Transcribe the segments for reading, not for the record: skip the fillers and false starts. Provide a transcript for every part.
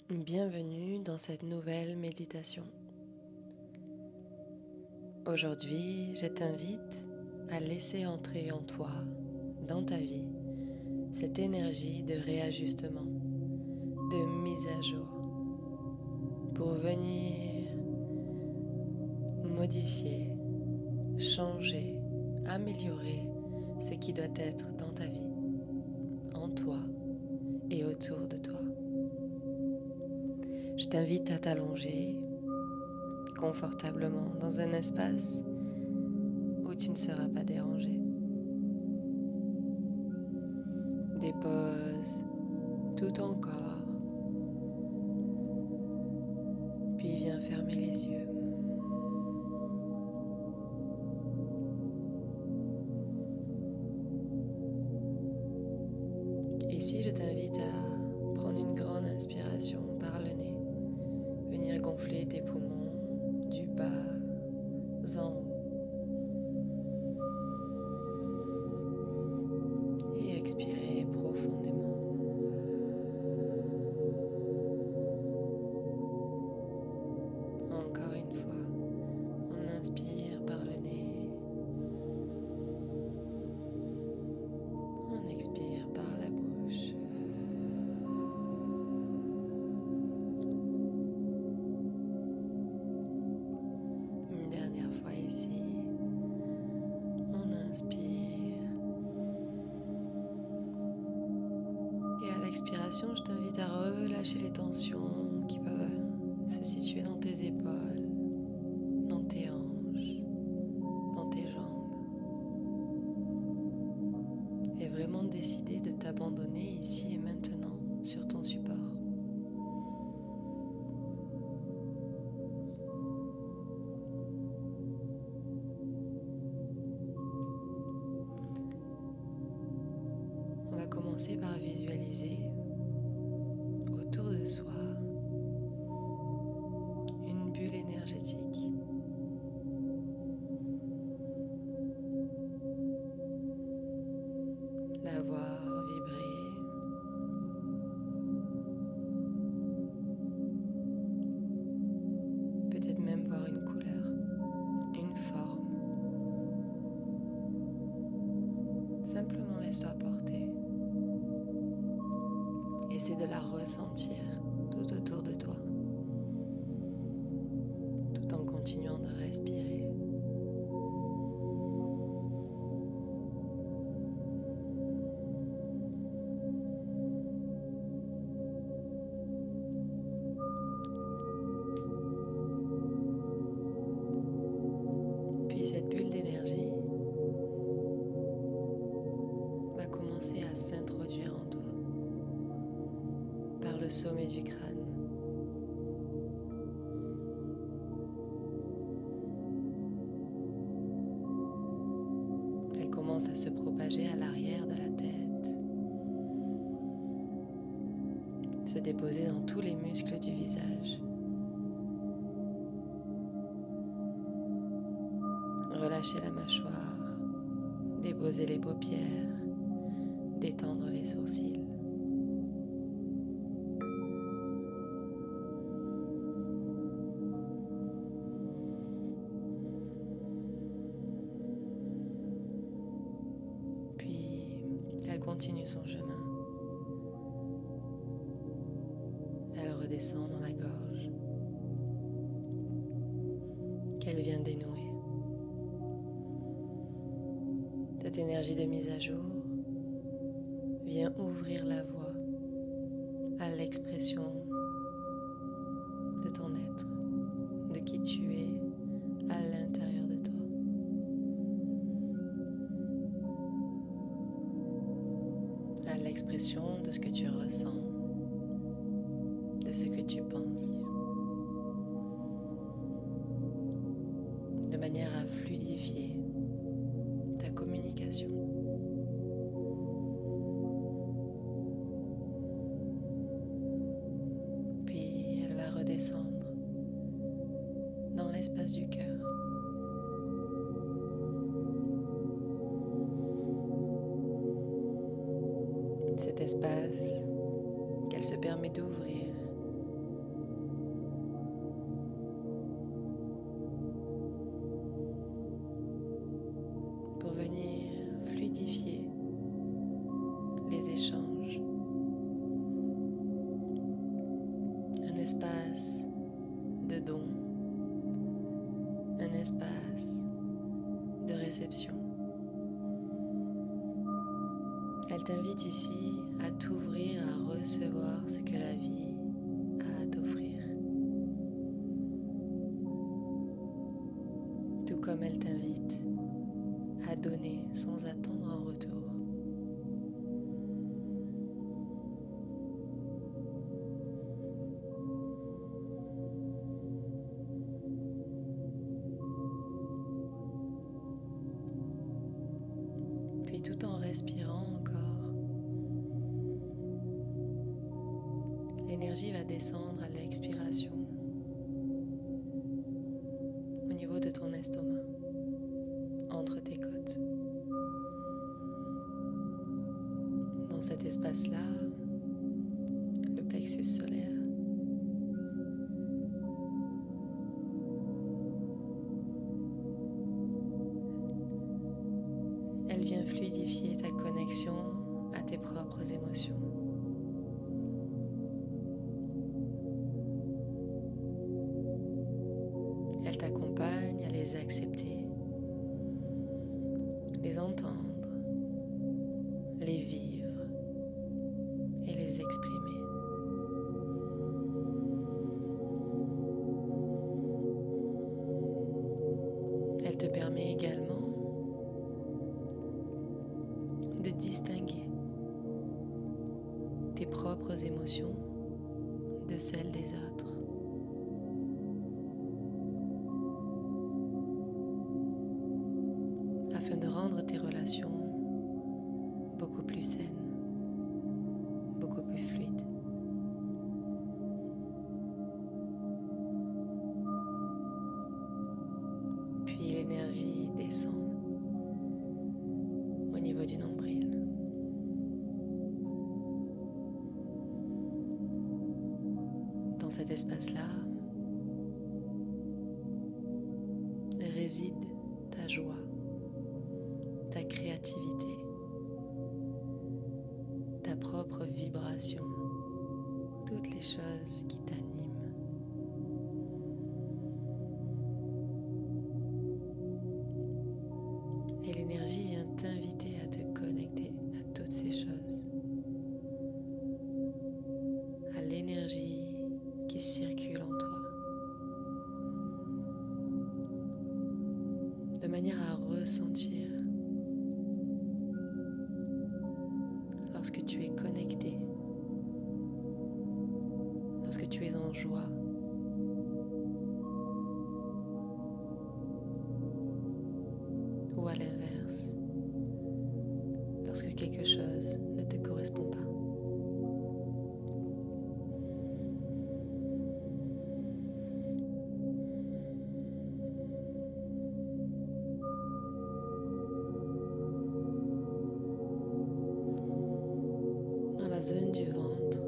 Bienvenue dans cette nouvelle méditation. Aujourd'hui, je t'invite à laisser entrer en toi, dans ta vie, cette énergie de réajustement, de mise à jour, pour venir modifier, changer, améliorer ce qui doit être dans ta vie, en toi et autour de toi. Je t'invite à t'allonger confortablement dans un espace où tu ne seras pas dérangé. Dépose tout ton corps, puis viens fermer les yeux. Ici, je t'invite à prendre une grande inspiration par le nez, venir gonfler tes poumons du bas en haut et expirer profondément. Encore une fois, on inspire par le nez, on expire par la bouche. Une dernière fois ici, on inspire. Et à l'expiration, je t'invite à relâcher les tensions qui peuvent se situer dans tes épaules, dans tes hanches, dans tes jambes. Et vraiment décider de t'abandonner ici et maintenant sur ton support. On va commencer par visualiser autour de soi une bulle énergétique. La voir vibrer. Peut-être même voir une couleur, une forme. Simplement laisse-toi porter. Essaie de la ressentir tout autour de toi, tout en continuant de respirer. Puis cette bulle d'énergie va commencer à s'introduire en toi par le sommet du crâne. Elle commence à se propager à l'arrière de la tête, se déposer dans tous les muscles du visage. Relâcher la mâchoire, déposer les paupières, détendre les sourcils. Puis, elle continue son chemin. Elle redescend dans la gorge qu'elle vient dénouer. Cette énergie de mise à jour vient ouvrir la voie à l'expression de ton être, de qui tu es à l'intérieur de toi. À l'expression de ce que tu ressens, de ce que tu penses, de manière à fluidifier ta communication. Puis elle va redescendre dans l'espace du cœur. Cet espace qu'elle se permet d'ouvrir un espace de don, un espace de réception. Elle t'invite ici à t'ouvrir à recevoir ce que la vie a à t'offrir. Tout comme elle t'invite à donner sans attendre un retour. Puis tout en respirant encore, l'énergie va descendre à l'expiration au niveau de ton estomac, entre tes côtes. Dans cet espace-là, le plexus solaire. Elle vient fluidifier ta connexion à tes propres émotions. Elle t'accompagne à les accepter, les entendre, les vivre et les exprimer. Elle te permet également de distinguer tes propres émotions de celles des autres. Afin de rendre tes relations beaucoup plus saines, beaucoup plus fluides. Puis l'énergie descend au niveau du nombril. Dans cet espace-là réside ta joie, ta créativité, ta propre vibration, toutes les choses qui t'animent. Et l'énergie vient t'inviter à te connecter à toutes ces choses, à l'énergie qui circule en toi, de manière à ressentir lorsque tu es connecté, lorsque tu es en joie, ou à l'inverse, lorsque quelque chose ne te correspond pas. Dans la zone du ventre,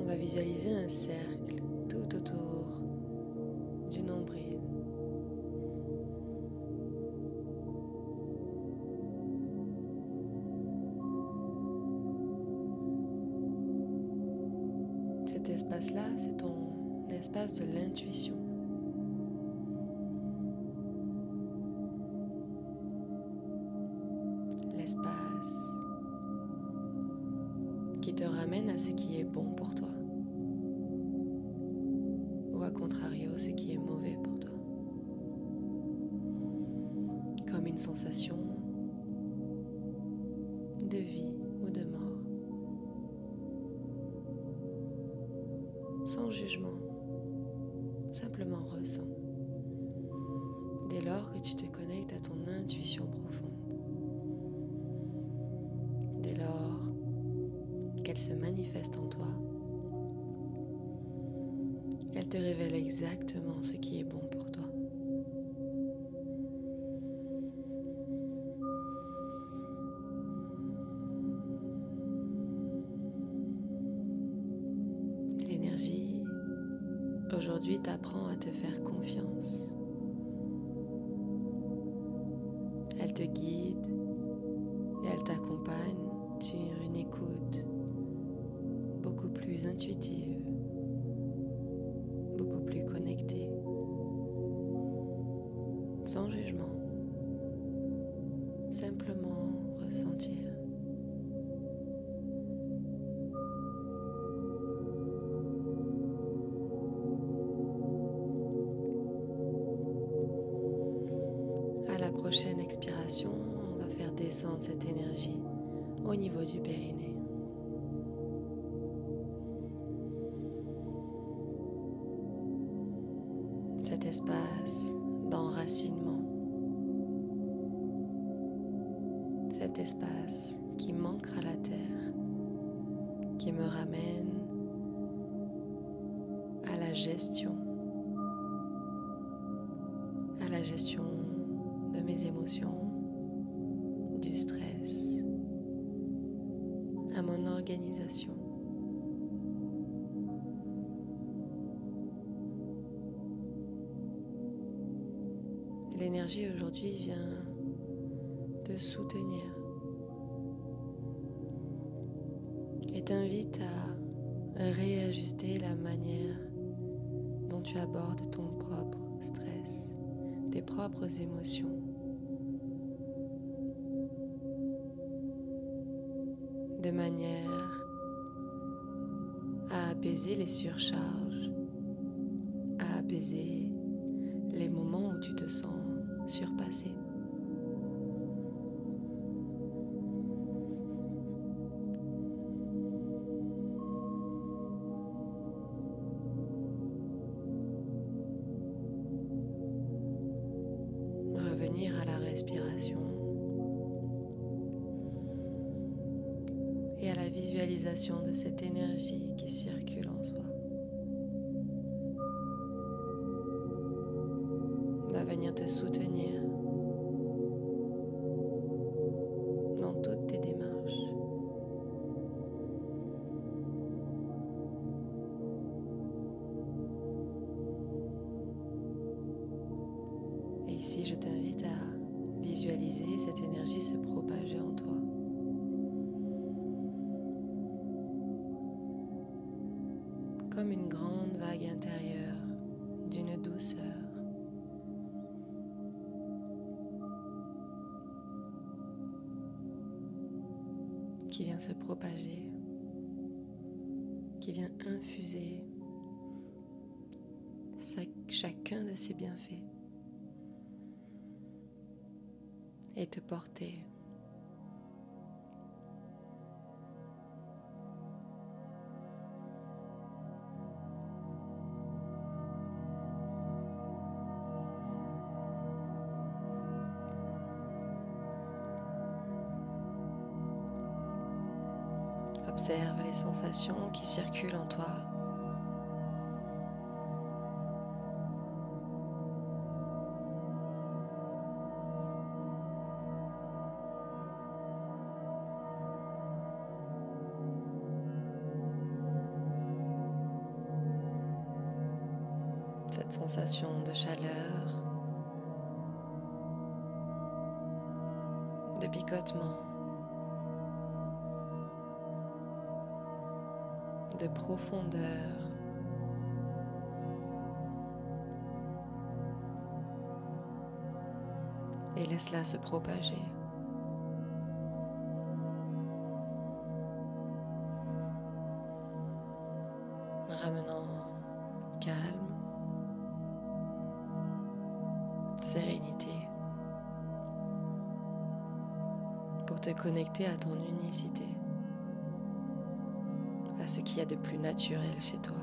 on va visualiser un cercle tout autour du nombril. Cet espace-là, c'est ton espace de l'intuition. L'espace qui te ramène à ce qui est bon pour toi, ou à contrario, ce qui est mauvais pour toi. Comme une sensation de vie ou de mort. Sans jugement, simplement ressens. Dès lors que tu te connectes à ton intuition profonde, dès lors qu'elle se manifeste en toi, elle te révèle exactement ce qui est bon pour toi. L'énergie, aujourd'hui, t'apprend à te faire confiance. Elle te guide et elle t'accompagne sur une écoute beaucoup plus intuitive, beaucoup plus connectée, sans jugement, simplement ressentir. À la prochaine expiration, on va faire descendre cette énergie au niveau du périnée. Cet espace d'enracinement, cet espace qui m'ancre à la terre, qui me ramène à la gestion de mes émotions, du stress, à mon organisation. L'énergie aujourd'hui vient te soutenir et t'invite à réajuster la manière dont tu abordes ton propre stress, tes propres émotions. De manière à apaiser les surcharges, à apaiser les moments où tu te sens surpassé. Revenir à la respiration et à la visualisation de cette énergie qui circule en soi. Va venir te soutenir dans toutes tes démarches. Et ici, je t'invite à visualiser cette énergie se propager en toi. Comme une grande vague intérieure d'une douceur. Qui vient se propager, qui vient infuser chacun de ses bienfaits et te porter Observe les sensations qui circulent en toi. Cette sensation de chaleur, de picotement, de profondeur, et laisse-la se propager. Ramenant calme, sérénité, pour te connecter à ton unicité, à ce qu'il y a de plus naturel chez toi.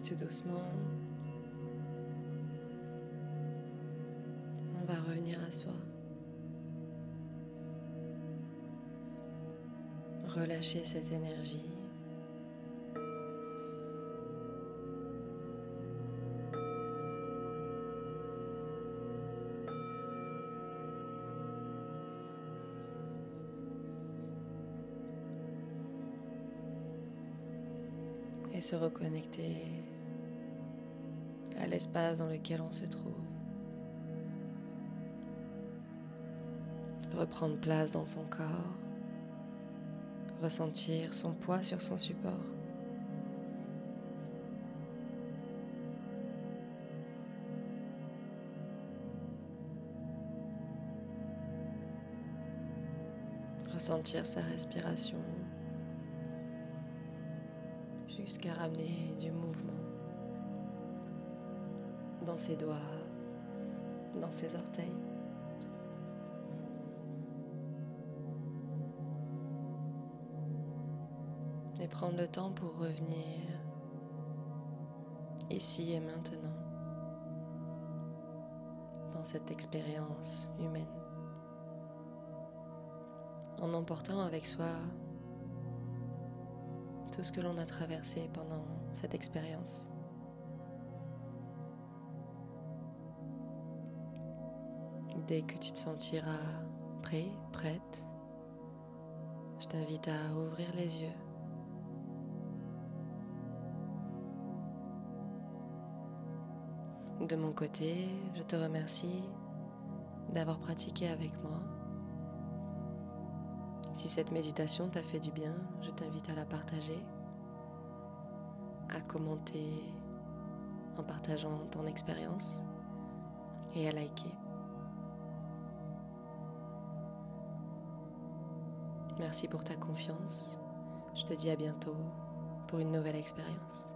tout doucement, on va revenir à soi. Relâcher cette énergie. Et se reconnecter à l'espace dans lequel on se trouve. Reprendre place dans son corps. Ressentir son poids sur son support. Ressentir sa respiration jusqu'à ramener du mouvement dans ses doigts, dans ses orteils. Et prendre le temps pour revenir ici et maintenant dans cette expérience humaine, en emportant avec soi tout ce que l'on a traversé pendant cette expérience. Dès que tu te sentiras prêt, prête, je t'invite à ouvrir les yeux. De mon côté, je te remercie d'avoir pratiqué avec moi. Si cette méditation t'a fait du bien, je t'invite à la partager, à commenter en partageant ton expérience et à liker. Merci pour ta confiance. Je te dis à bientôt pour une nouvelle expérience.